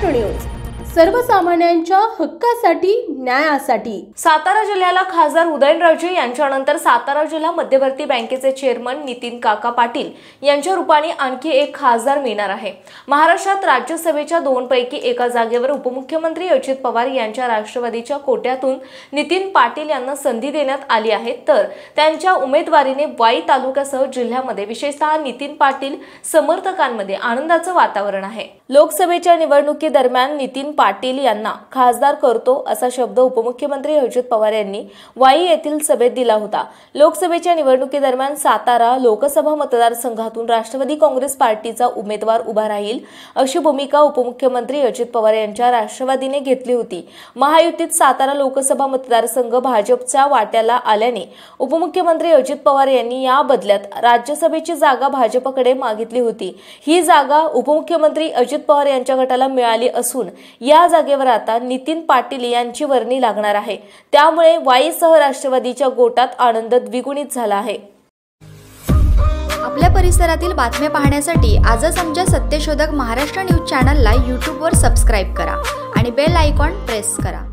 Maharashtra news, सर्वसामान्यांच्या हक्कासाठी, न्यायासाठी। सातारा जिल्ह्याला खासदार उदयनराजे यांच्यानंतर सातारा जिल्हा मध्यवर्ती बँकेचे चेअरमन नितीन काका पाटील यांच्या रूपाने आणखी एक खासदार मिळणार आहे। महाराष्ट्रात राज्यसभेच्या 2 पैकी एका जागेवर उपमुख्यमंत्री अजित पवार यांच्या राष्ट्रवादीच्या कोट्यातून नितीन पाटील यांना संधी देण्यात आली आहे, तर त्यांच्या उमेदवारीने वाई तालुक्यासह जिल्ह्यामध्ये विशेषतः नितीन पाटील समर्थकांमध्ये आनंदाचं वातावरण आहे। लोकसभेच्या निवडणुकीदरम्यान नितीन पाटील यांना खासदार करतो असा शब्द उपमुख्यमंत्री अजित पवार यांनी वाई येथील सभेत दिला होता। लोकसभेच्या निवडणुकीदरम्यान सातारा लोकसभा मतदारसंघातून राष्ट्रवादी काँग्रेस पार्टीचा उमेदवार उभा राहील अशी भूमिका उपमुख्यमंत्री अजित पवार यांच्या राष्ट्रवादीने घेतली होती। महायुतीत सातारा लोकसभा मतदारसंघ भाजपच्या वाट्याला आल्याने उपमुख्यमंत्री अजित पवार यांनी या बदल्यात राज्यसभेची जागा भाजपकडे मागितली होती। ही जागा उपमुख्यमंत्री अजित पवार यांच्या गटाला मिळाली असून या जागेवर आता नितीन पाटील यांची वर्णी लागणार आहे। त्यामुळे वाईसह राष्ट्रवादीच्या गोटात आनंद द्विगुणित झाला आहे। आपल्या परिसरातील बातम्या पाहण्यासाठी आजच आमच्या सत्यशोधक महाराष्ट्र न्यूज चॅनलला YouTube वर सबस्क्राइब करा आणि बेल आयकॉन प्रेस करा।